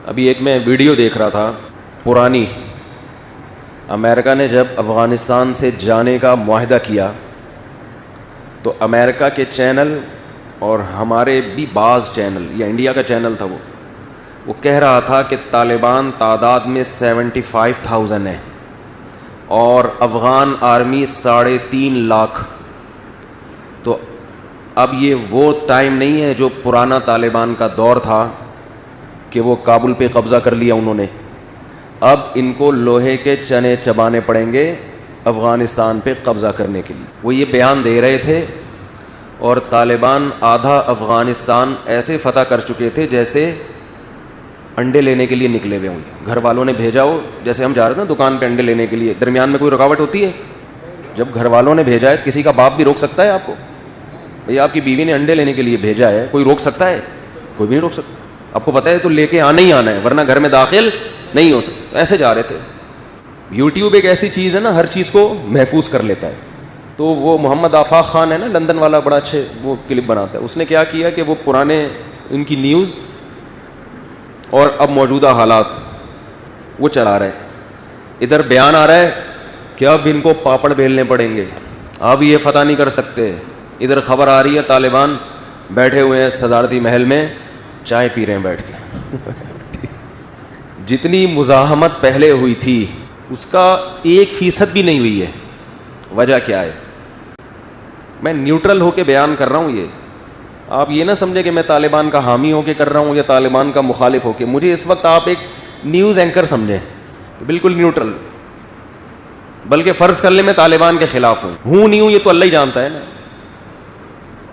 ابھی ایک میں ویڈیو دیکھ رہا تھا پرانی، امریکہ نے جب افغانستان سے جانے کا معاہدہ کیا تو امریکہ کے چینل اور ہمارے بھی بعض چینل، یا انڈیا کا چینل تھا، وہ کہہ رہا تھا کہ طالبان تعداد میں 75,000 ہے اور افغان آرمی 3.5 لاکھ. تو اب یہ وہ ٹائم نہیں ہے جو پرانا طالبان کا دور تھا کہ وہ کابل پہ قبضہ کر لیا انہوں نے. اب ان کو لوہے کے چنے چبانے پڑیں گے افغانستان پہ قبضہ کرنے کے لیے. وہ یہ بیان دے رہے تھے اور طالبان آدھا افغانستان ایسے فتح کر چکے تھے جیسے انڈے لینے کے لیے نکلے ہوئے ہوں. گھر والوں نے بھیجا ہو، جیسے ہم جا رہے تھے نا دکان پہ انڈے لینے کے لیے، درمیان میں کوئی رکاوٹ ہوتی ہے؟ جب گھر والوں نے بھیجا ہے، کسی کا باپ بھی روک سکتا ہے آپ کو؟ بھئی آپ کی بیوی نے انڈے لینے کے لیے بھیجا ہے، کوئی روک سکتا ہے؟ کوئی بھی نہیں روک سکتا. آپ کو پتہ ہے تو لے کے آنا ہی آنا ہے، ورنہ گھر میں داخل نہیں ہو سکتا. ایسے جا رہے تھے. یوٹیوب ایک ایسی چیز ہے نا، ہر چیز کو محفوظ کر لیتا ہے. تو وہ محمد آفاق خان ہے نا، لندن والا، بڑا اچھے وہ کلپ بناتا ہے. اس نے کیا کیا کہ وہ پرانے ان کی نیوز اور اب موجودہ حالات وہ چلا رہے ہیں. ادھر بیان آ رہا ہے کہ اب ان کو پاپڑ بیلنے پڑیں گے، اب یہ فتح نہیں کر سکتے. ادھر خبر آ رہی ہے طالبان بیٹھے ہوئے ہیں صدارتی محل میں، چائے پی رہے ہیں بیٹھ کے. جتنی مزاحمت پہلے ہوئی تھی اس کا 1% بھی نہیں ہوئی ہے. وجہ کیا ہے؟ میں نیوٹرل ہو کے بیان کر رہا ہوں. یہ آپ یہ نہ سمجھے کہ میں طالبان کا حامی ہو کے کر رہا ہوں یا طالبان کا مخالف ہو کے. مجھے اس وقت آپ ایک نیوز اینکر سمجھیں، بالکل نیوٹرل. بلکہ فرض کر لیں میں طالبان کے خلاف ہوں نہیں ہوں، یہ تو اللہ ہی جانتا ہے نا.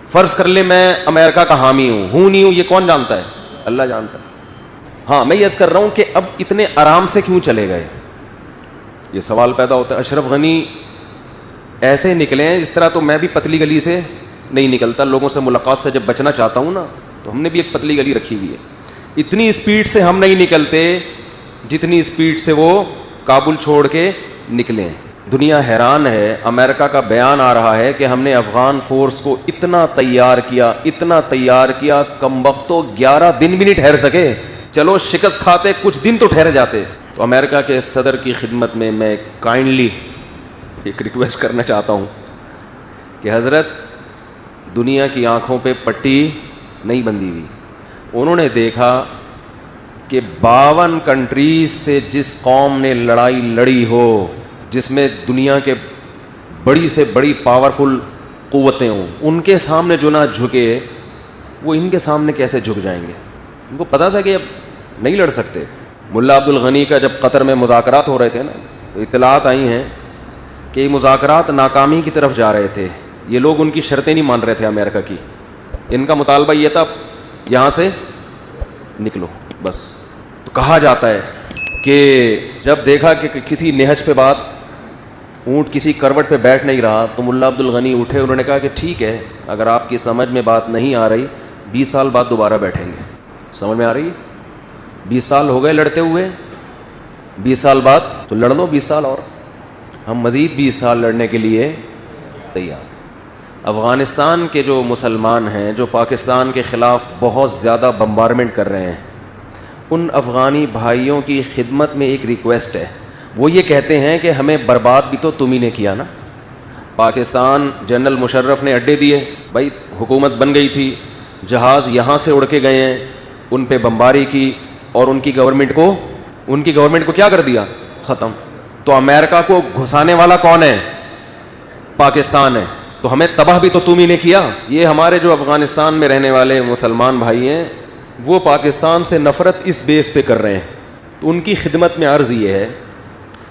فرض کر لیں میں امریکہ کا حامی ہوں نہیں ہوں، یہ کون جانتا ہے؟ اللہ جانتا ہے. ہاں میں یہ عرض کر رہا ہوں کہ اب اتنے آرام سے کیوں چلے گئے، یہ سوال پیدا ہوتا ہے. اشرف غنی ایسے نکلے ہیں اس طرح تو میں بھی پتلی گلی سے نہیں نکلتا. لوگوں سے ملاقات سے جب بچنا چاہتا ہوں نا تو ہم نے بھی ایک پتلی گلی رکھی ہوئی ہے. اتنی اسپیڈ سے ہم نہیں نکلتے جتنی اسپیڈ سے وہ کابل چھوڑ کے نکلے ہیں. دنیا حیران ہے. امریکہ کا بیان آ رہا ہے کہ ہم نے افغان فورس کو اتنا تیار کیا کمبختو 11 دن بھی نہیں ٹھہر سکے. چلو شکست کھاتے کچھ دن تو ٹھہر جاتے. تو امریکہ کے صدر کی خدمت میں میں کائنڈلی ایک ریکویسٹ کرنا چاہتا ہوں کہ حضرت دنیا کی آنکھوں پہ پٹی نہیں بندھی ہوئی. انہوں نے دیکھا کہ 52 کنٹریز سے جس قوم نے لڑائی لڑی ہو، جس میں دنیا کے بڑی سے بڑی پاورفل قوتیں ہوں، ان کے سامنے جو نہ جھکے وہ ان کے سامنے کیسے جھک جائیں گے. ان کو پتا تھا کہ اب نہیں لڑ سکتے. ملا عبد الغنی کا جب قطر میں مذاکرات ہو رہے تھے نا تو اطلاعات آئی ہیں کہ یہ مذاکرات ناکامی کی طرف جا رہے تھے. یہ لوگ ان کی شرطیں نہیں مان رہے تھے امریکہ کی. ان کا مطالبہ یہ تھا یہاں سے نکلو بس. تو کہا جاتا ہے کہ جب دیکھا کہ کسی نہج پہ بات، اونٹ کسی کروٹ پہ بیٹھ نہیں رہا تو ملا عبد الغنی اٹھے. انہوں نے کہا کہ ٹھیک ہے، اگر آپ کی سمجھ میں بات نہیں آ رہی 20 سال بعد دوبارہ بیٹھیں گے. سمجھ میں آ رہی ہے؟ 20 سال ہو گئے لڑتے ہوئے، 20 سال بعد تو لڑ لو 20 سال اور. ہم مزید 20 سال لڑنے کے لیے تیار. افغانستان کے جو مسلمان ہیں جو پاکستان کے خلاف بہت زیادہ بمبارمنٹ کر رہے ہیں، ان افغانی بھائیوں کی خدمت میں ایک ریکویسٹ ہے. وہ یہ کہتے ہیں کہ ہمیں برباد بھی تو تم ہی نے کیا نا. پاکستان جنرل مشرف نے اڈے دیے، بھائی حکومت بن گئی تھی، جہاز یہاں سے اڑ کے گئے ہیں، ان پہ بمباری کی اور ان کی گورنمنٹ کو کیا کر دیا؟ ختم. تو امریکہ کو گھسانے والا کون ہے؟ پاکستان ہے. تو ہمیں تباہ بھی تو تم ہی نے کیا. یہ ہمارے جو افغانستان میں رہنے والے مسلمان بھائی ہیں وہ پاکستان سے نفرت اس بیس پہ کر رہے ہیں. تو ان کی خدمت میں عرض یہ ہے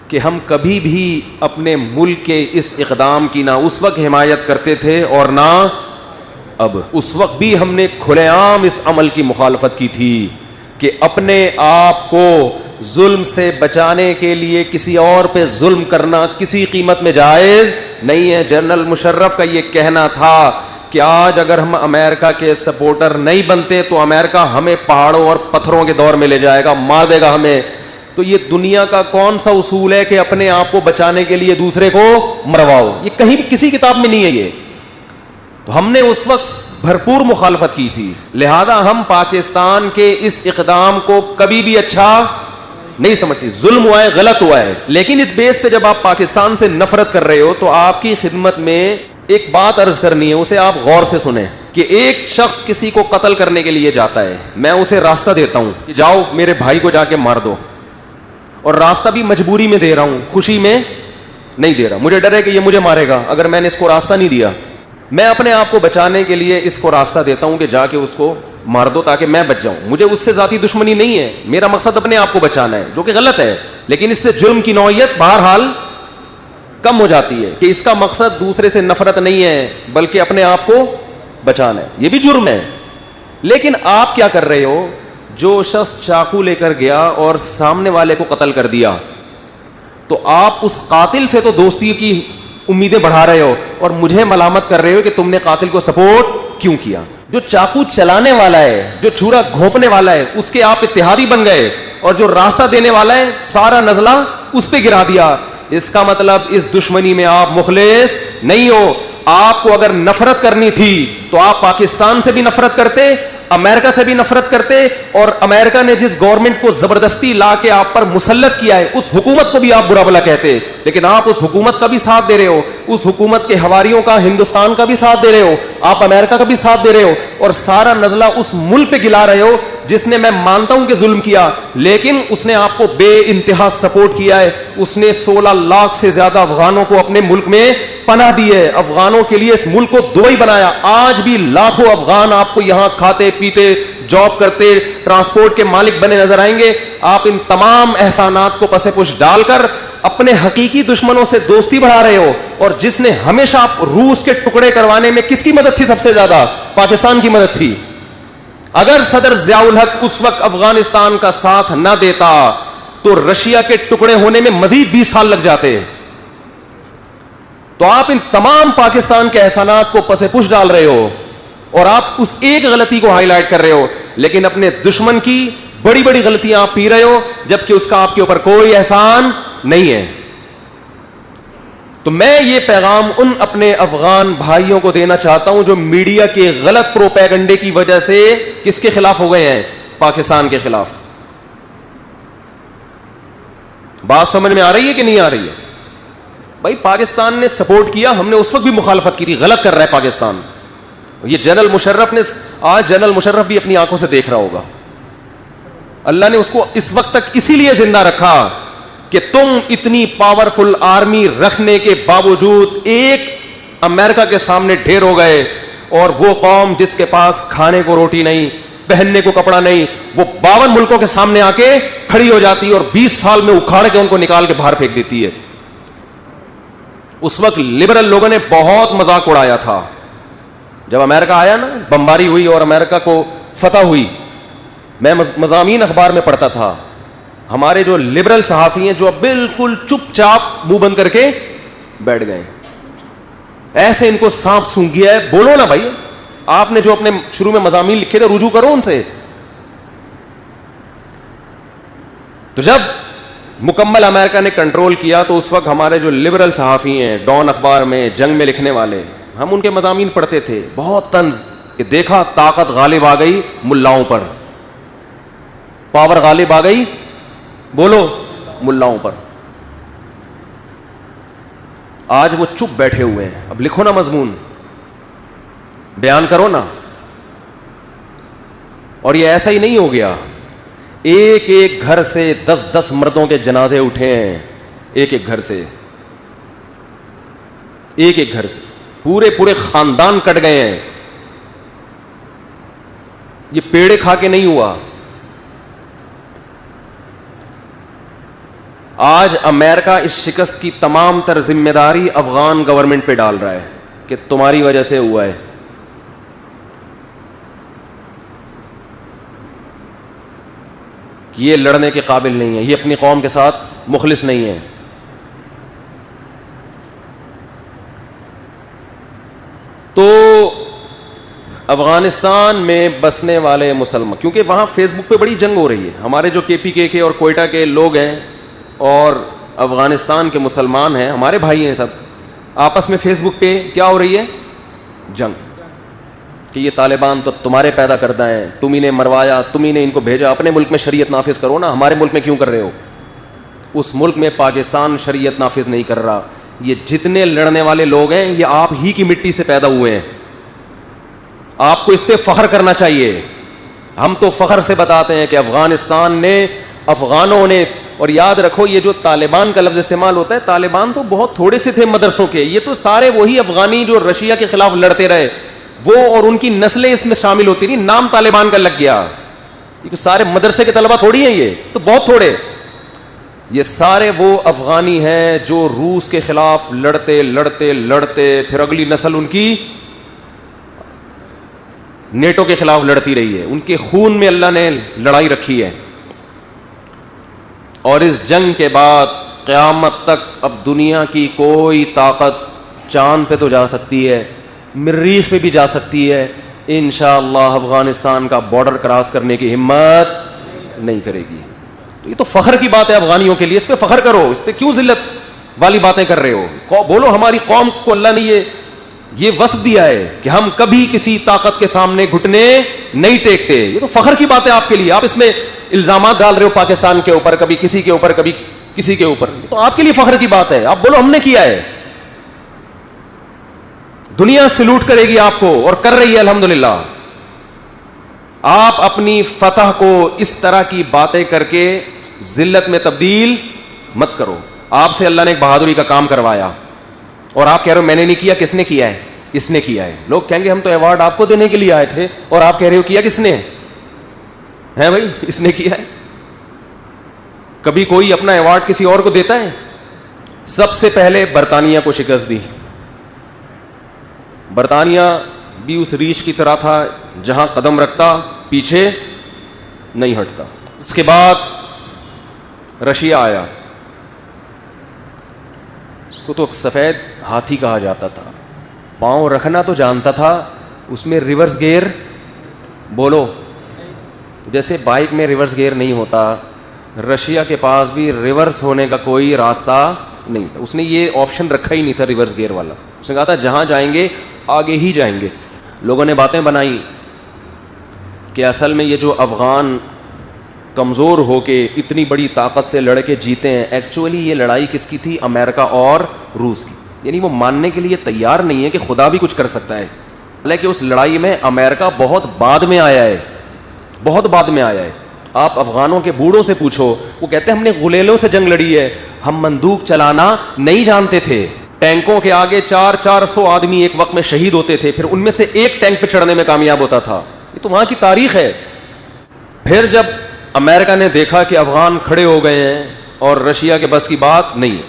کہ ہم کبھی بھی اپنے ملک کے اس اقدام کی نہ اس وقت حمایت کرتے تھے اور نہ اب. اس وقت بھی ہم نے کھلے عام اس عمل کی مخالفت کی تھی کہ اپنے آپ کو ظلم سے بچانے کے لیے کسی اور پہ ظلم کرنا کسی قیمت میں جائز نہیں ہے. جنرل مشرف کا یہ کہنا تھا کہ آج اگر ہم امریکہ کے سپورٹر نہیں بنتے تو امریکہ ہمیں پہاڑوں اور پتھروں کے دور میں لے جائے گا، مار دے گا ہمیں. تو یہ دنیا کا کون سا اصول ہے کہ اپنے آپ کو بچانے کے لیے دوسرے کو مرواؤ؟ یہ کہیں بھی کسی کتاب میں نہیں ہے یہ. تو ہم نے اس وقت بھرپور مخالفت کی تھی. لہذا ہم پاکستان کے اس اقدام کو کبھی بھی اچھا نہیں سمجھتی. ظلم ہوا ہے, غلط ہوا ہے, لیکن اس بیس پہ جب آپ پاکستان سے نفرت کر رہے ہو تو آپ کی خدمت میں ایک بات عرض کرنی ہے, اسے آپ غور سے سنیں. کہ ایک شخص کسی کو قتل کرنے کے لیے جاتا ہے, میں اسے راستہ دیتا ہوں کہ جاؤ میرے بھائی کو جا کے مار دو, اور راستہ بھی مجبوری میں دے رہا ہوں, خوشی میں نہیں دے رہا. مجھے ڈر ہے کہ یہ مجھے مارے گا اگر میں نے اس کو راستہ نہیں دیا. میں اپنے آپ کو بچانے کے لیے اس کو راستہ دیتا ہوں کہ جا کے اس کو مار دو تاکہ میں بچ جاؤں. مجھے اس سے ذاتی دشمنی نہیں ہے, میرا مقصد اپنے آپ کو بچانا ہے, جو کہ غلط ہے. لیکن اس سے جرم کی نوعیت بہرحال کم ہو جاتی ہے کہ اس کا مقصد دوسرے سے نفرت نہیں ہے بلکہ اپنے آپ کو بچانا ہے. یہ بھی جرم ہے. لیکن آپ کیا کر رہے ہو, جو شخص چاقو لے کر گیا اور سامنے والے کو قتل کر دیا تو آپ اس قاتل سے تو دوستی کی امیدیں بڑھا رہے ہو اور مجھے ملامت کر رہے ہو کہ تم نے قاتل کو سپورٹ کیوں کیا. جو چاقو چلانے والا ہے, جو چھرا گھونپنے والا ہے, اس کے آپ اتحادی بن گئے, اور جو راستہ دینے والا ہے سارا نزلہ اس پہ گرا دیا. اس کا مطلب اس دشمنی میں آپ مخلص نہیں ہو. آپ کو اگر نفرت کرنی تھی تو آپ پاکستان سے بھی نفرت کرتے, امریکہ سے بھی نفرت کرتے, اور امریکہ نے جس گورنمنٹ کو زبردستی لا کے آپ پر مسلط کیا ہے اس حکومت کو بھی آپ برا بھلا کہتے. لیکن آپ اس حکومت کا بھی ساتھ دے رہے ہو, اس حکومت کے حواریوں کا ہندوستان کا بھی ساتھ دے رہے ہو, آپ امریکہ کا بھی ساتھ دے رہے ہو, اور سارا نزلہ اس ملک پہ گلا رہے ہو جس نے, میں مانتا ہوں کہ ظلم کیا, لیکن اس نے آپ کو بے انتہا سپورٹ کیا ہے. اس نے 16 لاکھ سے زیادہ افغانوں کو اپنے ملک میں پناہ دی ہے, افغانوں کے لیے اس ملک کو دبئی بنایا. آج بھی لاکھوں افغان آپ کو یہاں کھاتے پیتے, جاب کرتے, ٹرانسپورٹ کے مالک بنے نظر آئیں گے. آپ ان تمام احسانات کو پس پش ڈال کر اپنے حقیقی دشمنوں سے دوستی بڑھا رہے ہو. اور جس نے ہمیشہ روس کے ٹکڑے کروانے میں کس کی مدد تھی سب سے زیادہ؟ پاکستان کی مدد تھی. اگر صدر ضیاء الحق اس وقت افغانستان کا ساتھ نہ دیتا تو رشیا کے ٹکڑے ہونے میں مزید 20 سال لگ جاتے. تو آپ ان تمام پاکستان کے احسانات کو پس پش ڈال رہے ہو اور آپ اس ایک غلطی کو ہائی لائٹ کر رہے ہو, لیکن اپنے دشمن کی بڑی بڑی غلطیاں آپ پی رہے ہو جبکہ اس کا آپ کے اوپر کوئی احسان نہیں ہے. تو میں یہ پیغام ان اپنے افغان بھائیوں کو دینا چاہتا ہوں جو میڈیا کے غلط پروپیگنڈے کی وجہ سے کس کے خلاف ہو گئے ہیں؟ پاکستان کے خلاف. بات سمجھ میں آ رہی ہے کہ نہیں آ رہی ہے؟ بھائی پاکستان نے سپورٹ کیا, ہم نے اس وقت بھی مخالفت کی تھی, غلط کر رہا ہے پاکستان. یہ جنرل مشرف نے, آج جنرل مشرف بھی اپنی آنکھوں سے دیکھ رہا ہوگا, اللہ نے اس کو اس وقت تک اسی لیے زندہ رکھا کہ تم اتنی پاورفل آرمی رکھنے کے باوجود ایک امریکہ کے سامنے ڈھیر ہو گئے, اور وہ قوم جس کے پاس کھانے کو روٹی نہیں, پہننے کو کپڑا نہیں, وہ 52 ملکوں کے سامنے آ کے کھڑی ہو جاتی ہے اور 20 سال میں اکھاڑ کے ان کو نکال کے باہر پھینک دیتی ہے. اس وقت لبرل لوگوں نے بہت مذاق اڑایا تھا. جب امریکہ آیا نا, بمباری ہوئی اور امریکہ کو فتح ہوئی, میں مضامین اخبار میں پڑھتا تھا, ہمارے جو لبرل صحافی ہیں جو اب بالکل چپ چاپ منہ بند کر کے بیٹھ گئے, ایسے ان کو سانپ سونگھ گیا ہے. بولو نا بھائی, آپ نے جو اپنے شروع میں مضامین لکھے تھے رجوع کرو ان سے. تو جب مکمل امریکہ نے کنٹرول کیا تو اس وقت ہمارے جو لبرل صحافی ہیں, ڈان اخبار میں جنگ میں لکھنے والے, ہم ان کے مضامین پڑھتے تھے, بہت طنز کہ دیکھا طاقت غالب آ گئی ملاؤں پر, پاور غالب آ گئی, بولو, ملاؤں پر. آج وہ چپ بیٹھے ہوئے ہیں. اب لکھو نا مضمون, بیان کرو نا. اور یہ ایسا ہی نہیں ہو گیا, ایک ایک گھر سے 10 مردوں کے جنازے اٹھے ہیں, ایک ایک گھر سے, ایک ایک گھر سے پورے خاندان کٹ گئے ہیں. یہ پیڑے کھا کے نہیں ہوا. آج امریکہ اس شکست کی تمام تر ذمہ داری افغان گورنمنٹ پہ ڈال رہا ہے کہ تمہاری وجہ سے ہوا ہے. یہ لڑنے کے قابل نہیں ہے, یہ اپنی قوم کے ساتھ مخلص نہیں ہے. تو افغانستان میں بسنے والے مسلمان, کیونکہ وہاں فیس بک پہ بڑی جنگ ہو رہی ہے, ہمارے جو KPK کے اور کوئٹہ کے لوگ ہیں اور افغانستان کے مسلمان ہیں, ہمارے بھائی ہیں سب, آپس میں فیس بک پہ کیا ہو رہی ہے؟ جنگ. کہ یہ طالبان تو تمہارے پیدا کردہ ہیں, تم ہی نے مروایا, تم ہی نے ان کو بھیجا, اپنے ملک میں شریعت نافذ کرو نا, ہمارے ملک میں کیوں کر رہے ہو؟ اس ملک میں پاکستان شریعت نافذ نہیں کر رہا. یہ جتنے لڑنے والے لوگ ہیں یہ آپ ہی کی مٹی سے پیدا ہوئے ہیں, آپ کو اس پہ فخر کرنا چاہیے. ہم تو فخر سے بتاتے ہیں کہ افغانستان نے, افغانوں نے, اور یاد رکھو یہ جو طالبان کا لفظ استعمال ہوتا ہے, طالبان تو بہت تھوڑے سے تھے مدرسوں کے, یہ تو سارے وہی افغانی جو رشیا کے خلاف لڑتے رہے, وہ اور ان کی نسلیں اس میں شامل ہوتی رہی, نام طالبان کا لگ گیا. یہ سارے مدرسے کے طلبہ تھوڑی ہیں, یہ تو بہت تھوڑے, یہ سارے وہ افغانی ہیں جو روس کے خلاف لڑتے لڑتے لڑتے پھر اگلی نسل ان کی نیٹو کے خلاف لڑتی رہی ہے. ان کے خون میں اللہ نے لڑائی رکھی ہے. اور اس جنگ کے بعد قیامت تک اب دنیا کی کوئی طاقت چاند پہ تو جا سکتی ہے, مریخ پہ بھی جا سکتی ہے, انشاءاللہ افغانستان کا بارڈر کراس کرنے کی ہمت نہیں کرے گی. تو یہ تو فخر کی بات ہے افغانیوں کے لیے, اس پہ فخر کرو, اس پہ کیوں ذلت والی باتیں کر رہے ہو؟ بولو ہماری قوم کو اللہ نے یہ وصف دیا ہے کہ ہم کبھی کسی طاقت کے سامنے گھٹنے نہیں ٹیکتے. یہ تو فخر کی بات ہے آپ کے لیے. آپ اس میں الزامات ڈال رہے ہو پاکستان کے اوپر, کبھی کسی کے اوپر, کبھی کسی کے اوپر, تو آپ کے لیے فخر کی بات ہے. آپ بولو ہم نے کیا ہے. دنیا سلوٹ کرے گی آپ کو, اور کر رہی ہے الحمدللہ. آپ اپنی فتح کو اس طرح کی باتیں کر کے ذلت میں تبدیل مت کرو. آپ سے اللہ نے ایک بہادری کا کام کروایا اور آپ کہہ رہے ہو میں نے نہیں کیا, کس نے کیا ہے؟ اس نے کیا ہے. لوگ کہیں گے ہم تو ایوارڈ آپ کو دینے کے لیے آئے تھے, اور آپ کہہ رہے ہو کیا کس نے ہے؟ بھائی اس نے کیا ہے. کبھی کوئی اپنا ایوارڈ کسی اور کو دیتا ہے؟ سب سے پہلے برطانیہ کو شکست دی. برطانیہ بھی اس ریچھ کی طرح تھا جہاں قدم رکھتا پیچھے نہیں ہٹتا. اس کے بعد رشیا آیا, اس کو تو سفید ہاتھی کہا جاتا تھا, پاؤں رکھنا تو جانتا تھا, اس میں ریورس گیئر بولو جیسے بائک میں ریورس گیئر نہیں ہوتا, رشیا کے پاس بھی ریورس ہونے کا کوئی راستہ نہیں تھا. اس نے یہ آپشن رکھا ہی نہیں تھا ریورس گیئر والا. اس نے کہا تھا جہاں جائیں گے آگے ہی جائیں گے. لوگوں نے باتیں بنائی کہ اصل میں یہ جو افغان کمزور ہو کے اتنی بڑی طاقت سے لڑ کے جیتے ہیں, ایکچولی یہ لڑائی کس کی تھی؟ امریکہ اور روس کی. یعنی وہ ماننے کے لیے تیار نہیں ہے کہ خدا بھی کچھ کر سکتا ہے. حالانکہ اس لڑائی میں امریکہ بہت بعد میں آیا ہے, بہت بعد میں آیا ہے. آپ افغانوں کے بوڑھوں سے پوچھو, وہ کہتے ہیں ہم نے غلیلوں سے جنگ لڑی ہے, ہم بندوق چلانا نہیں جانتے تھے. ٹینکوں کے آگے 400 آدمی ایک وقت میں شہید ہوتے تھے, پھر ان میں سے ایک ٹینک پہ چڑھنے میں کامیاب ہوتا تھا. یہ تو وہاں کی تاریخ ہے. پھر جب امریکہ نے دیکھا کہ افغان کھڑے ہو گئے ہیں اور رشیا کے بس کی بات نہیں ہے,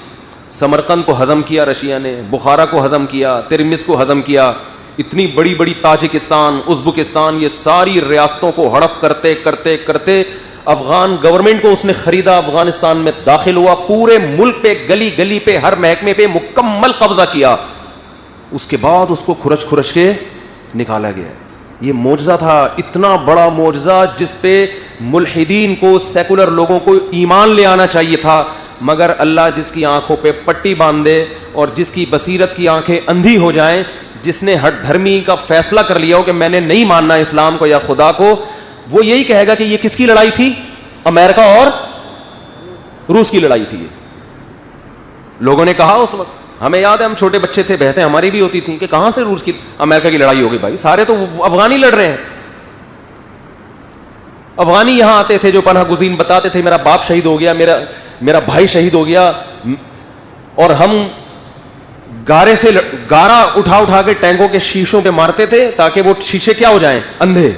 سمرقند کو ہضم کیا رشیا نے, بخارا کو ہضم کیا, ترمس کو ہضم کیا, اتنی بڑی بڑی تاجکستان, ازبکستان, یہ ساری ریاستوں کو ہڑپ کرتے کرتے کرتے افغان گورنمنٹ کو اس نے خریدا, افغانستان میں داخل ہوا, پورے ملک پہ گلی گلی پہ ہر محکمے پہ مکمل قبضہ کیا. اس کے بعد اس کو کھرچ کھرچ کے نکالا گیا. یہ معجزہ تھا, اتنا بڑا معجزہ جس پہ ملحدین کو, سیکولر لوگوں کو ایمان لے آنا چاہیے تھا, مگر اللہ جس کی آنکھوں پہ پٹی باندھے اور جس کی بصیرت کی آنکھیں اندھی ہو جائیں, جس نے ہٹ دھرمی کا فیصلہ کر لیا ہو کہ میں نے نہیں ماننا اسلام کو یا خدا کو, وہ یہی کہے گا کہ یہ کس کی لڑائی تھی؟ امریکہ اور روس کی لڑائی تھی. لوگوں نے کہا اس وقت, ہمیں یاد ہے ہم چھوٹے بچے تھے, بحثیں ہماری بھی ہوتی تھیں کہ کہاں سے روس کی امریکہ کی لڑائی ہوگی. بھائی سارے تو افغانی لڑ رہے ہیں. افغانی یہاں آتے تھے جو پناہ گزین بتاتے تھے میرا باپ شہید ہو گیا, میرا بھائی شہید ہو گیا, اور ہم گارے سے گارا اٹھا اٹھا کے ٹینکوں کے شیشوں پہ مارتے تھے تاکہ وہ شیشے کیا ہو جائیں؟ اندھے.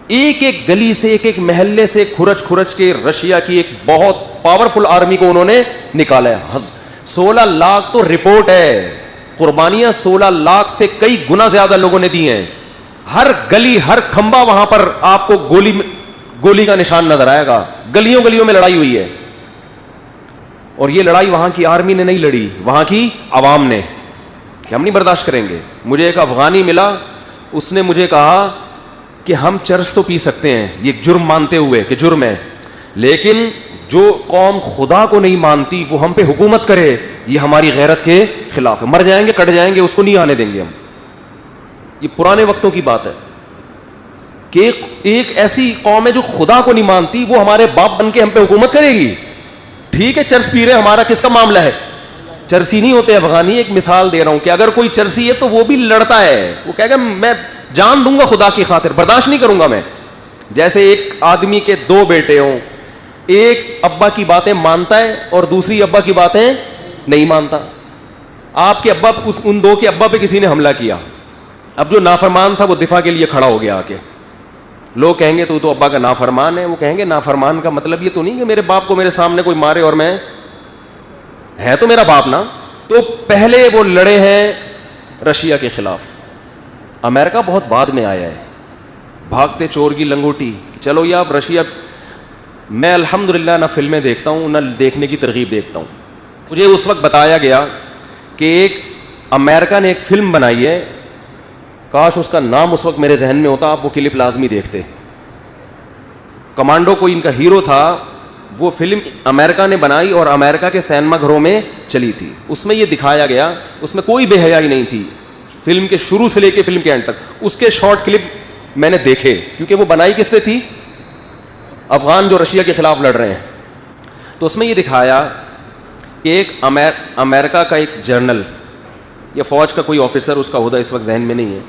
ایک ایک گلی سے, ایک ایک محلے سے کھرچ کھرچ کے رشیا کی ایک بہت پاورفل آرمی کو انہوں نے نکالا ہے. 16 لاکھ تو رپورٹ ہے, قربانیاں 16 لاکھ سے کئی گنا زیادہ لوگوں نے دی ہیں. ہر گلی, ہر کھمبا وہاں پر آپ کو گولی کا نشان نظر آئے گا. گلیوں گلیوں میں لڑائی ہوئی ہے. اور یہ لڑائی وہاں کی آرمی نے نہیں لڑی, وہاں کی عوام نے, کہ ہم نہیں برداشت کریں گے. مجھے ایک افغانی ملا, اس نے مجھے کہا کہ ہم چرس تو پی سکتے ہیں یہ جرم مانتے ہوئے کہ جرم ہے, لیکن جو قوم خدا کو نہیں مانتی وہ ہم پہ حکومت کرے, یہ ہماری غیرت کے خلاف ہے. مر جائیں گے, کٹ جائیں گے, اس کو نہیں آنے دیں گے ہم. یہ پرانے وقتوں کی بات ہے کہ ایک ایسی قوم ہے جو خدا کو نہیں مانتی, وہ ہمارے باپ بن کے ہم پہ حکومت کرے گی. ٹھیک ہے چرس پی رہے, ہمارا کس کا معاملہ ہے؟ چرسی نہیں ہوتے افغانی. ایک مثال دے رہا ہوں کہ اگر کوئی چرسی ہے تو وہ بھی لڑتا ہے, وہ کہے گا میں جان دوں گا خدا کی خاطر, برداشت نہیں کروں گا میں. جیسے ایک آدمی کے دو بیٹے ہوں, ایک ابا کی باتیں مانتا ہے اور دوسری ابا کی باتیں نہیں مانتا. آپ کے ابا, ان دو کے ابا پہ کسی نے حملہ کیا, اب جو نافرمان تھا وہ دفاع کے لیے کھڑا ہو گیا آ کے. لوگ کہیں گے تو ابا کا نافرمان ہے. وہ کہیں گے نافرمان کا مطلب یہ تو نہیں کہ میرے باپ کو میرے سامنے کوئی مارے اور میں, ہے تو میرا باپ نا. تو پہلے وہ لڑے ہیں رشیا کے خلاف. امریکہ بہت بعد میں آیا ہے, بھاگتے چور کی لنگوٹی, چلو یہ اب رشیا. میں الحمدللہ نہ فلمیں دیکھتا ہوں نہ دیکھنے کی ترغیب دیکھتا ہوں. مجھے اس وقت بتایا گیا کہ ایک امریکہ نے ایک فلم بنائی ہے, کاش اس کا نام اس وقت میرے ذہن میں ہوتا, آپ وہ کلپ لازمی دیکھتے. کمانڈو کوئی ان کا ہیرو تھا, وہ فلم امریکہ نے بنائی اور امریکہ کے سینما گھروں میں چلی تھی. اس میں یہ دکھایا گیا, اس میں کوئی بے حیائی نہیں تھی فلم کے شروع سے لے کے فلم کے اینڈ تک. اس کے شارٹ کلپ میں نے دیکھے, کیونکہ وہ بنائی کس پہ تھی؟ افغان جو رشیا کے خلاف لڑ رہے ہیں. تو اس میں یہ دکھایا کہ ایک امریکہ کا ایک جرنل یا فوج کا کوئی آفیسر, اس کا عہدہ اس وقت ذہن میں نہیں ہے,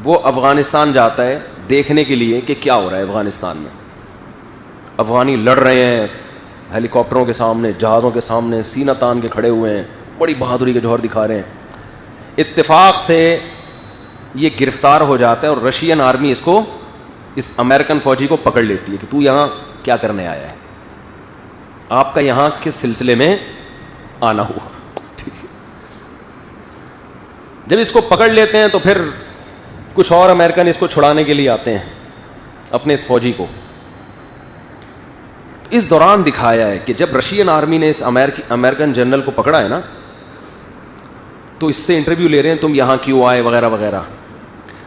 وہ افغانستان جاتا ہے دیکھنے کے لیے کہ کیا ہو رہا ہے افغانستان میں. افغانی لڑ رہے ہیں ہیلی کاپٹروں کے سامنے, جہازوں کے سامنے, سینہ تان کے کھڑے ہوئے ہیں, بڑی بہادری کے جوہر دکھا رہے ہیں. اتفاق سے یہ گرفتار ہو جاتا ہے اور رشین آرمی اس کو, اس امریکن فوجی کو پکڑ لیتی ہے کہ تو یہاں کیا کرنے آیا ہے, آپ کا یہاں کس سلسلے میں آنا ہوا. ٹھیک ہے, جب اس کو پکڑ لیتے ہیں تو پھر کچھ اور امریکن اس کو چھڑانے کے لیے آتے ہیں اپنے اس فوجی کو. اس دوران دکھایا ہے کہ جب رشین آرمی نے اس امریکن جنرل کو پکڑا ہے نا, تو اس سے انٹرویو لے رہے ہیں, تم یہاں کیوں آئے وغیرہ وغیرہ.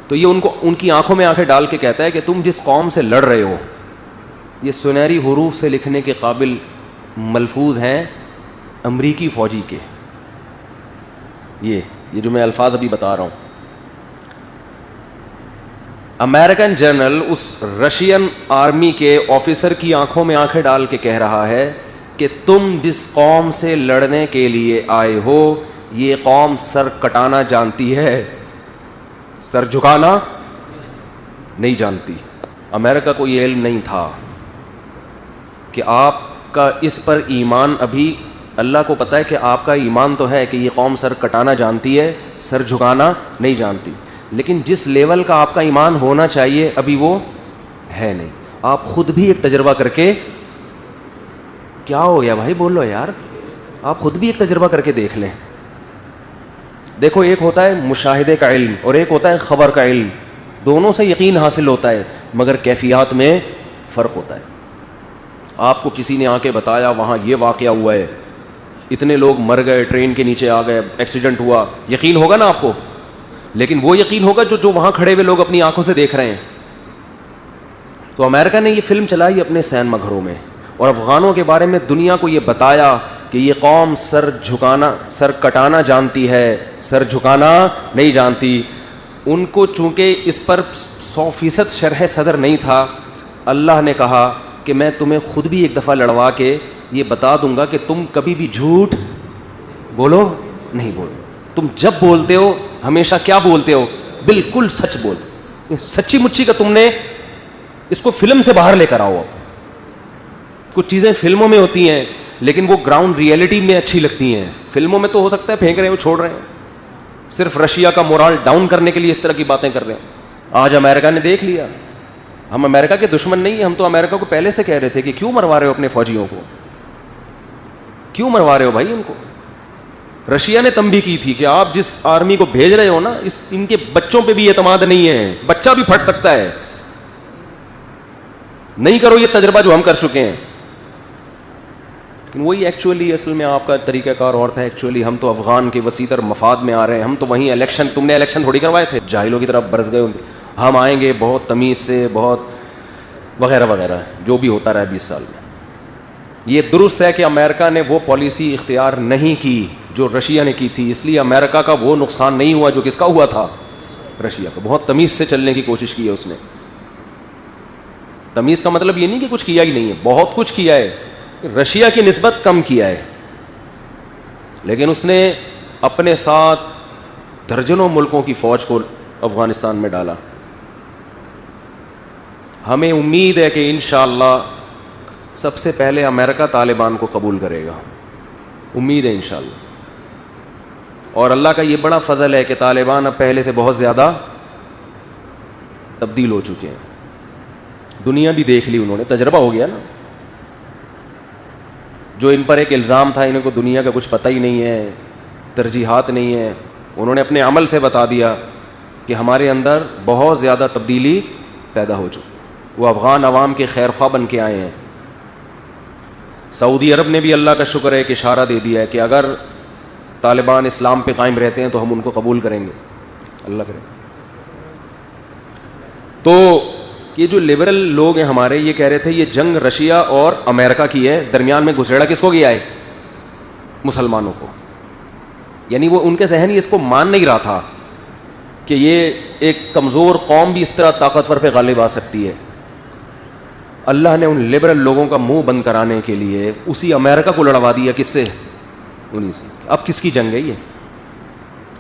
تو یہ ان کی آنکھوں میں آنکھیں ڈال کے کہتا ہے کہ تم جس قوم سے لڑ رہے ہو یہ سنہری حروف سے لکھنے کے قابل ملفوظ ہیں امریکی فوجی کے. یہ جو میں الفاظ ابھی بتا رہا ہوں, امریکن جنرل اس رشین آرمی کے آفیسر کی آنکھوں میں آنکھیں ڈال کے کہہ رہا ہے کہ تم جس قوم سے لڑنے کے لیے آئے ہو یہ قوم سر کٹانا جانتی ہے, سر جھکانا نہیں جانتی. امریکہ کو یہ علم نہیں تھا کہ آپ کا اس پر ایمان, ابھی اللہ کو پتہ ہے کہ آپ کا ایمان تو ہے کہ یہ قوم سر کٹانا جانتی ہے, سر جھکانا نہیں جانتی, لیکن جس لیول کا آپ کا ایمان ہونا چاہیے ابھی وہ ہے نہیں. آپ خود بھی ایک تجربہ کر کے, کیا ہو گیا بھائی بولو یار, آپ خود بھی ایک تجربہ کر کے دیکھ لیں. دیکھو ایک ہوتا ہے مشاہدے کا علم اور ایک ہوتا ہے خبر کا علم, دونوں سے یقین حاصل ہوتا ہے مگر کیفیات میں فرق ہوتا ہے. آپ کو کسی نے آ کے بتایا وہاں یہ واقعہ ہوا ہے, اتنے لوگ مر گئے, ٹرین کے نیچے آ گئے, ایکسیڈنٹ ہوا, یقین ہوگا نا آپ کو, لیکن وہ یقین ہوگا جو وہاں کھڑے ہوئے لوگ اپنی آنکھوں سے دیکھ رہے ہیں. تو امریکہ نے یہ فلم چلائی اپنے سینما گھروں میں اور افغانوں کے بارے میں دنیا کو یہ بتایا کہ یہ قوم سر کٹانا جانتی ہے, سر جھکانا نہیں جانتی. ان کو چونکہ اس پر 100% شرح صدر نہیں تھا, اللہ نے کہا کہ میں تمہیں خود بھی ایک دفعہ لڑوا کے یہ بتا دوں گا کہ تم کبھی بھی جھوٹ بولو نہیں بولو. تم جب بولتے ہو ہمیشہ کیا بولتے ہو؟ بالکل سچ بول. سچی مچی کا تم نے اس کو فلم سے باہر لے کر آؤ. کچھ چیزیں فلموں میں ہوتی ہیں لیکن وہ گراؤنڈ ریئلٹی میں اچھی لگتی ہیں. فلموں میں تو ہو سکتا ہے پھینک رہے ہو, چھوڑ رہے ہیں, صرف رشیا کا مورال ڈاؤن کرنے کے لیے اس طرح کی باتیں کر رہے ہیں. آج امریکہ نے دیکھ لیا, ہم امریکہ کے دشمن نہیں ہیں, ہم تو امریکہ کو پہلے سے کہہ رہے تھے کہ کیوں مروا رہے ہو اپنے فوجیوں کو, کیوں مروا رہے ہو بھائی ان کو. رشیا نے تنبیہ کی تھی کہ آپ جس آرمی کو بھیج رہے ہو نا, ان کے بچوں پہ بھی اعتماد نہیں ہے, بچہ بھی پھٹ سکتا ہے, نہیں کرو یہ تجربہ جو ہم کر چکے ہیں. لیکن وہی ایکچولی اصل میں آپ کا طریقہ کار اور تھا. ایکچولی ہم تو افغان کے وسیع تر مفاد میں آ رہے ہیں, ہم تو وہیں الیکشن, تم نے الیکشن تھوڑی کروائے تھے, جاہلوں کی طرف برس گئے, ہم آئیں گے بہت تمیز سے, بہت وغیرہ وغیرہ جو بھی ہوتا رہا 20 سال میں. یہ درست ہے کہ امریکہ نے وہ پالیسی اختیار نہیں کی جو رشیا نے کی تھی, اس لیے امریکہ کا وہ نقصان نہیں ہوا جو کس کا ہوا تھا, رشیا کا. بہت تمیز سے چلنے کی کوشش کی ہے اس نے. تمیز کا مطلب یہ نہیں کہ کچھ کیا ہی نہیں ہے, بہت کچھ کیا ہے, رشیا کی نسبت کم کیا ہے, لیکن اس نے اپنے ساتھ درجنوں ملکوں کی فوج کو افغانستان میں ڈالا. ہمیں امید ہے کہ انشاءاللہ سب سے پہلے امریکہ طالبان کو قبول کرے گا, امید ہے انشاءاللہ. اور اللہ کا یہ بڑا فضل ہے کہ طالبان اب پہلے سے بہت زیادہ تبدیل ہو چکے ہیں. دنیا بھی دیکھ لی انہوں نے, تجربہ ہو گیا نا. جو ان پر ایک الزام تھا انہیں کو دنیا کا کچھ پتہ ہی نہیں ہے, ترجیحات نہیں ہے, انہوں نے اپنے عمل سے بتا دیا کہ ہمارے اندر بہت زیادہ تبدیلی پیدا ہو چکی. وہ افغان عوام کے خیر خواہ بن کے آئے ہیں. سعودی عرب نے بھی اللہ کا شکر ہے کہ اشارہ دے دیا ہے کہ اگر طالبان اسلام پہ قائم رہتے ہیں تو ہم ان کو قبول کریں گے, اللہ کرے. تو یہ جو لبرل لوگ ہیں ہمارے, یہ کہہ رہے تھے یہ جنگ رشیا اور امریکہ کی ہے, درمیان میں گھسیڑا کس کو گیا ہے؟ مسلمانوں کو. یعنی وہ ان کے ذہن ہی اس کو مان نہیں رہا تھا کہ یہ ایک کمزور قوم بھی اس طرح طاقتور پہ غالب آ سکتی ہے. اللہ نے ان لبرل لوگوں کا منہ بند کرانے کے لیے اسی امریکہ کو لڑوا دیا. کس سے؟ انہیں سے. اب کس کی جنگ ہے یہ؟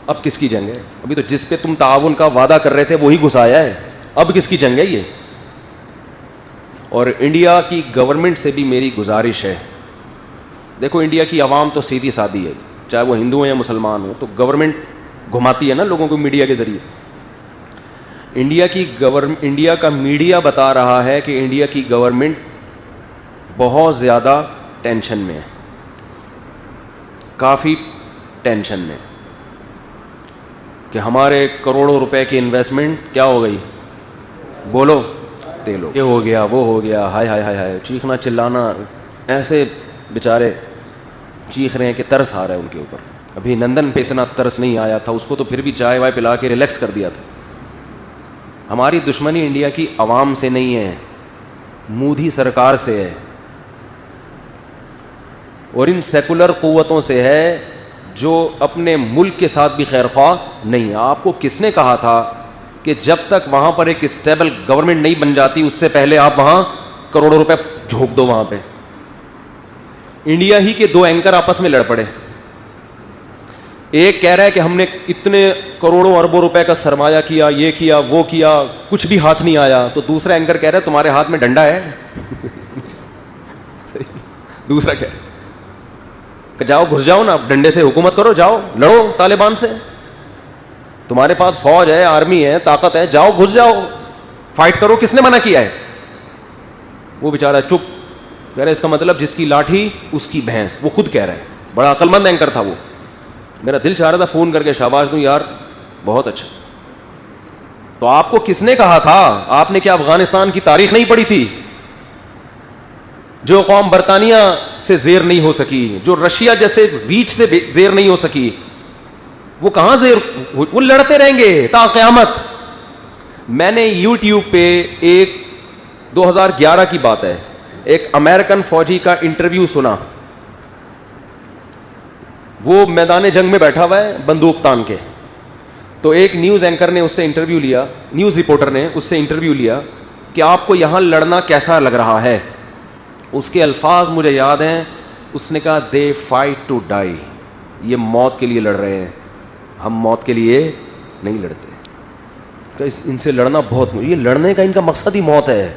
اب کس کی جنگ ہے؟ ابھی تو جس پہ تم تعاون کا وعدہ کر رہے تھے وہی گھسایا ہے. اب کس کی جنگ ہے یہ؟ اور انڈیا کی گورنمنٹ سے بھی میری گزارش ہے, دیکھو انڈیا کی عوام تو سیدھی سادھی ہے, چاہے وہ ہندو ہیں یا مسلمان ہوں, تو گورنمنٹ گھماتی ہے نا لوگوں کو میڈیا کے ذریعے. انڈیا کا میڈیا بتا رہا ہے کہ انڈیا کی گورنمنٹ بہت زیادہ ٹینشن میں ہے, کافی ٹینشن میں, کہ ہمارے کروڑوں روپے کی انویسٹمنٹ کیا ہو گئی, بولو تیل ہو, یہ ہو گیا, وہ ہو گیا, ہائے ہائے ہائے ہائے, چیخنا چلانا, ایسے بیچارے چیخ رہے ہیں کہ ترس آ رہا ہے ان کے اوپر. ابھی نندن پہ اتنا ترس نہیں آیا تھا, اس کو تو پھر بھی چائے وائے پلا کے ریلیکس کر دیا تھا. ہماری دشمنی انڈیا کی عوام سے نہیں ہے, مودی سرکار سے ہے, اور ان سیکولر قوتوں سے ہے جو اپنے ملک کے ساتھ بھی خیر خواہ نہیں. آپ کو کس نے کہا تھا کہ جب تک وہاں پر ایک اسٹیبل گورنمنٹ نہیں بن جاتی اس سے پہلے آپ وہاں کروڑوں روپے جھونک دو وہاں پہ؟ انڈیا ہی کے دو اینکر آپس میں لڑ پڑے. ایک کہہ رہا ہے کہ ہم نے اتنے کروڑوں اربوں روپے کا سرمایہ کیا, یہ کیا, وہ کیا, کچھ بھی ہاتھ نہیں آیا. تو دوسرا اینکر کہہ رہا ہے تمہارے ہاتھ میں ڈنڈا ہے. دوسرا کہہ رہا ہے کہ جاؤ گھس جاؤ نا, ڈنڈے سے حکومت کرو, جاؤ لڑو طالبان سے, تمہارے پاس فوج ہے, آرمی ہے, طاقت ہے, جاؤ گھس جاؤ, فائٹ کرو. کس نے منع کیا ہے؟ وہ بیچارہ چپ, کہہ رہا ہے اس کا مطلب جس کی لاٹھی اس کی بھینس. وہ خود کہہ رہا ہے, بڑا عقل مند اینکر تھا وہ. میرا دل چاہ رہا تھا فون کر کے شاباش دوں یار, بہت اچھا. تو آپ کو کس نے کہا تھا؟ آپ نے کیا افغانستان کی تاریخ نہیں پڑھی تھی؟ جو قوم برطانیہ سے زیر نہیں ہو سکی, جو رشیا جیسے ریچ سے زیر نہیں ہو سکی, وہ کہاں زیر, وہ لڑتے رہیں گے تا قیامت. میں نے یوٹیوب پہ ایک 2011 کی بات ہے, ایک امریکن فوجی کا انٹرویو سنا. وہ میدان جنگ میں بیٹھا ہوا ہے بندوق تان کے. تو ایک نیوز اینکر نے اس سے انٹرویو لیا, نیوز رپورٹر نے اس سے انٹرویو لیا کہ آپ کو یہاں لڑنا کیسا لگ رہا ہے. اس کے الفاظ مجھے یاد ہیں, اس نے کہا دے فائٹ ٹو ڈائی, یہ موت کے لیے لڑ رہے ہیں, ہم موت کے لیے نہیں لڑتے. کہ ان سے لڑنا بہت, یہ لڑنے کا ان کا مقصد ہی موت ہے.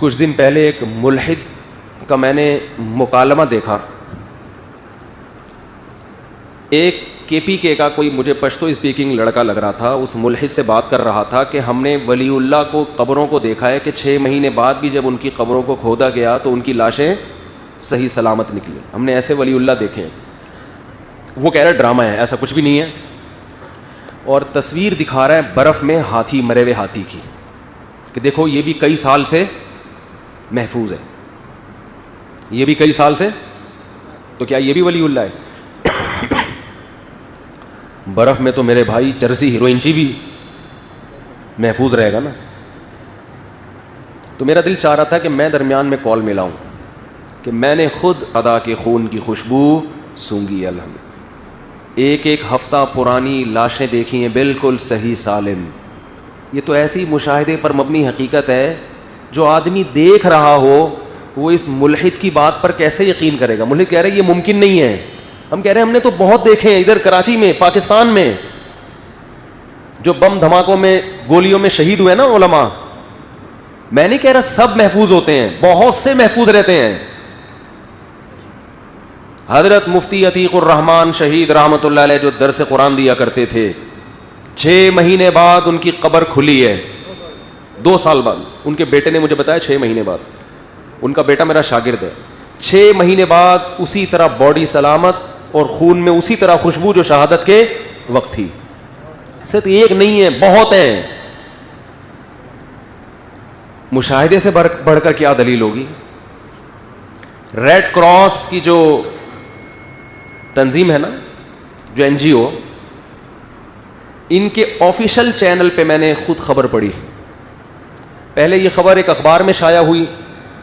کچھ دن پہلے ایک ملحد کا میں نے مکالمہ دیکھا. ایک کے پی کے کا کوئی مجھے پشتو اسپیکنگ لڑکا لگ رہا تھا, اس ملحد سے بات کر رہا تھا کہ ہم نے ولی اللہ کو قبروں کو دیکھا ہے کہ 6 مہینے بعد بھی جب ان کی قبروں کو کھودا گیا تو ان کی لاشیں صحیح سلامت نکلی. ہم نے ایسے ولی اللہ دیکھے. وہ کہہ رہا ہے ڈرامہ ہے, ایسا کچھ بھی نہیں ہے. اور تصویر دکھا رہا ہے برف میں ہاتھی, مرے ہوئے ہاتھی کی, کہ دیکھو یہ بھی کئی سال سے محفوظ ہے, یہ بھی کئی سال سے. تو کیا یہ بھی ولی اللہ ہے؟ برف میں تو میرے بھائی چرسی ہیروئنچی بھی محفوظ رہے گا نا. تو میرا دل چاہ رہا تھا کہ میں درمیان میں کال ملاؤں کہ میں نے خود ادا کے خون کی خوشبو سونگی الحمد. ایک ایک ہفتہ پرانی لاشیں دیکھی ہیں بالکل صحیح سالم. یہ تو ایسی مشاہدے پر مبنی حقیقت ہے جو آدمی دیکھ رہا ہو وہ اس ملحد کی بات پر کیسے یقین کرے گا؟ ملحد کہہ رہے یہ ممکن نہیں ہے. ہم کہہ رہے ہیں ہم نے تو بہت دیکھے ہیں ادھر کراچی میں، پاکستان میں، جو بم دھماکوں میں گولیوں میں شہید ہوئے نا علماء. میں نہیں کہہ رہا سب محفوظ ہوتے ہیں، بہت سے محفوظ رہتے ہیں. حضرت مفتی عتیق الرحمان شہید رحمۃ اللہ علیہ جو درس قرآن دیا کرتے تھے، 6 مہینے بعد ان کی قبر کھلی ہے. 2 سال بعد ان کے بیٹے نے مجھے بتایا 6 مہینے بعد. ان کا بیٹا میرا شاگرد ہے. 6 مہینے بعد اسی طرح باڈی سلامت اور خون میں اسی طرح خوشبو جو شہادت کے وقت تھی. صرف ایک نہیں ہے، بہت ہیں. مشاہدے سے بڑھ کر کیا دلیل ہوگی؟ ریڈ کراس کی جو تنظیم ہے نا، جو NGO، ان کے آفیشیل چینل پہ میں نے خود خبر پڑھی. پہلے یہ خبر ایک اخبار میں شائع ہوئی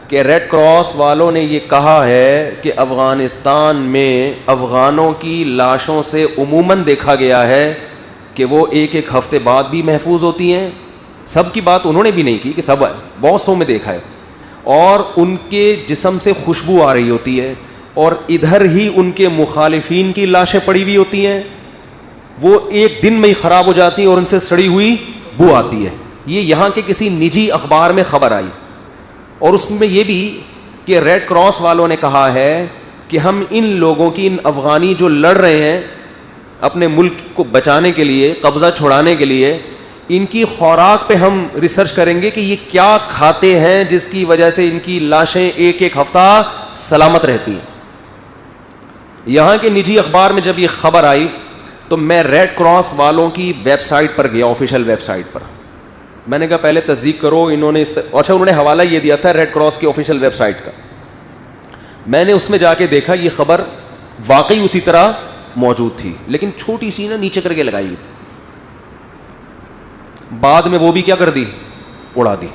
کہ ریڈ کراس والوں نے یہ کہا ہے کہ افغانستان میں افغانوں کی لاشوں سے عموماً دیکھا گیا ہے کہ وہ ایک ہفتے بعد بھی محفوظ ہوتی ہیں. سب کی بات انہوں نے بھی نہیں کی کہ سب، بہت سو میں دیکھا ہے. اور ان کے جسم سے خوشبو آ رہی ہوتی ہے، اور ادھر ہی ان کے مخالفین کی لاشیں پڑی ہوئی ہوتی ہیں، وہ ایک دن میں ہی خراب ہو جاتی ہیں اور ان سے سڑی ہوئی بو آتی ہے. یہ یہاں کے کسی نجی اخبار میں خبر آئی، اور اس میں یہ بھی کہ ریڈ کراس والوں نے کہا ہے کہ ہم ان لوگوں کی، ان افغانی جو لڑ رہے ہیں اپنے ملک کو بچانے کے لیے، قبضہ چھڑانے کے لیے، ان کی خوراک پہ ہم ریسرچ کریں گے کہ یہ کیا کھاتے ہیں جس کی وجہ سے ان کی لاشیں ایک ہفتہ سلامت رہتی ہیں. یہاں کے نجی اخبار میں جب یہ خبر آئی تو میں ریڈ کراس والوں کی ویب سائٹ پر گیا، آفیشیل ویب سائٹ پر. میں نے کہا پہلے تصدیق کرو. انہوں نے اچھا انہوں نے حوالہ یہ دیا تھا ریڈ کراس کی آفیشیل ویب سائٹ کا. میں نے اس میں جا کے دیکھا یہ خبر واقعی اسی طرح موجود تھی، لیکن چھوٹی سی نا نیچے کر کے لگائی ہوئی تھی. بعد میں وہ بھی کیا کر دی؟ اڑا دی.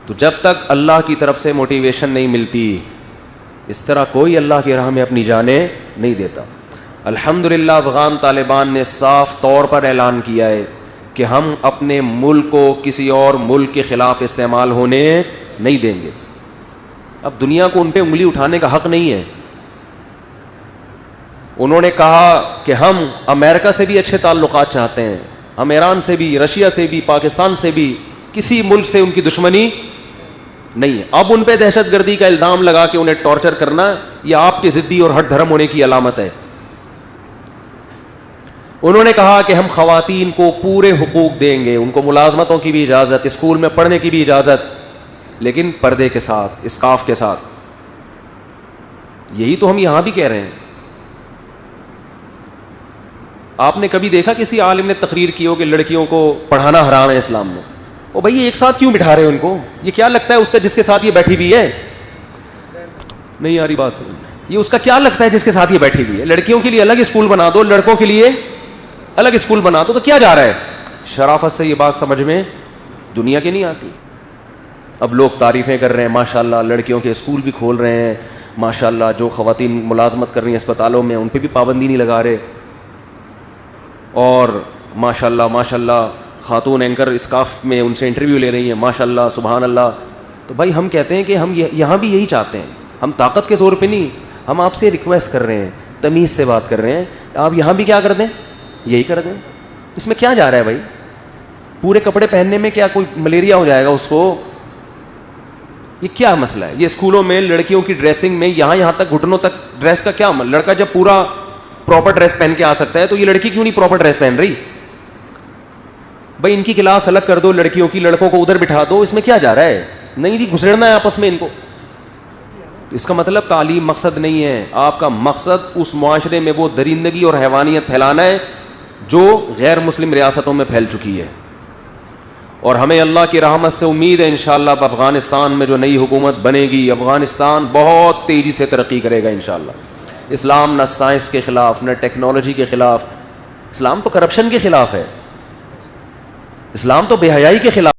تو جب تک اللہ کی طرف سے موٹیویشن نہیں ملتی، اس طرح کوئی اللہ کی راہ میں اپنی جانیں نہیں دیتا. الحمدللہ افغان طالبان نے صاف طور پر اعلان کیا ہے کہ ہم اپنے ملک کو کسی اور ملک کے خلاف استعمال ہونے نہیں دیں گے. اب دنیا کو ان پہ انگلی اٹھانے کا حق نہیں ہے. انہوں نے کہا کہ ہم امریکہ سے بھی اچھے تعلقات چاہتے ہیں، ہم ایران سے بھی، رشیا سے بھی، پاکستان سے بھی، کسی ملک سے ان کی دشمنی نہیں ہے. اب ان پہ دہشت گردی کا الزام لگا کے انہیں ٹارچر کرنا یہ آپ کے ضدی اور ہٹ دھرم ہونے کی علامت ہے. انہوں نے کہا کہ ہم خواتین کو پورے حقوق دیں گے، ان کو ملازمتوں کی بھی اجازت، اسکول میں پڑھنے کی بھی اجازت، لیکن پردے کے ساتھ، اسکارف کے ساتھ. یہی تو ہم یہاں بھی کہہ رہے ہیں. آپ نے کبھی دیکھا کسی عالم نے تقریر کی ہو کہ لڑکیوں کو پڑھانا حرام ہے اسلام میں؟ او بھائی ایک ساتھ کیوں بٹھا رہے ہیں ان کو؟ یہ کیا لگتا ہے اس کا جس کے ساتھ یہ بیٹھی ہوئی ہے؟ نہیں آ رہی بات سمجھ میں. یہ اس کا کیا لگتا ہے جس کے ساتھ یہ بیٹھی ہوئی ہے؟ لڑکیوں کے لیے الگ اسکول بنا دو، لڑکوں کے لیے الگ اسکول بنا دو، تو کیا جا رہا ہے؟ شرافت سے یہ بات سمجھ میں دنیا کی نہیں آتی. اب لوگ تعریفیں کر رہے ہیں، ماشاءاللہ لڑکیوں کے اسکول بھی کھول رہے ہیں، ماشاءاللہ جو خواتین ملازمت کر رہی ہیں اسپتالوں میں ان پہ بھی پابندی نہیں لگا رہے، اور ماشاءاللہ خاتون اینکر اسکارف میں ان سے انٹرویو لے رہی ہیں، ماشاءاللہ سبحان اللہ. تو بھائی ہم کہتے ہیں کہ ہم یہاں بھی یہی چاہتے ہیں. ہم طاقت کے زور پہ نہیں، ہم آپ سے ریکویسٹ کر رہے ہیں، تمیز سے بات کر رہے ہیں. آپ یہاں بھی کیا کر دیں؟ یہی کر دیں. اس میں کیا جا رہا ہے بھائی؟ پورے کپڑے پہننے میں کیا کوئی ملیریا ہو جائے گا اس کو؟ یہ کیا مسئلہ ہے؟ یہ اسکولوں میں لڑکیوں کی ڈریسنگ میں یہاں تک گھٹنوں تک ڈریس کا کیا؟ لڑکا جب پورا پراپر ڈریس پہن کے آ سکتا ہے تو یہ لڑکی کیوں نہیں پراپر ڈریس پہن رہی؟ بھائی ان کی کلاس الگ کر دو، لڑکیوں کی، لڑکوں کو ادھر بٹھا دو. اس میں کیا جا رہا ہے؟ نہیں جی گھسڑنا ہے آپس میں ان کو. اس کا مطلب تعلیم مقصد نہیں ہے. آپ کا مقصد اس معاشرے میں وہ درندگی اور حیوانیت پھیلانا ہے جو غیر مسلم ریاستوں میں پھیل چکی ہے. اور ہمیں اللہ کی رحمت سے امید ہے انشاءاللہ افغانستان میں جو نئی حکومت بنے گی، افغانستان بہت تیزی سے ترقی کرے گا انشاءاللہ. اسلام نہ سائنس کے خلاف، نہ ٹیکنالوجی کے خلاف. اسلام تو کرپشن کے خلاف ہے، اسلام تو بے حیائی کے خلاف.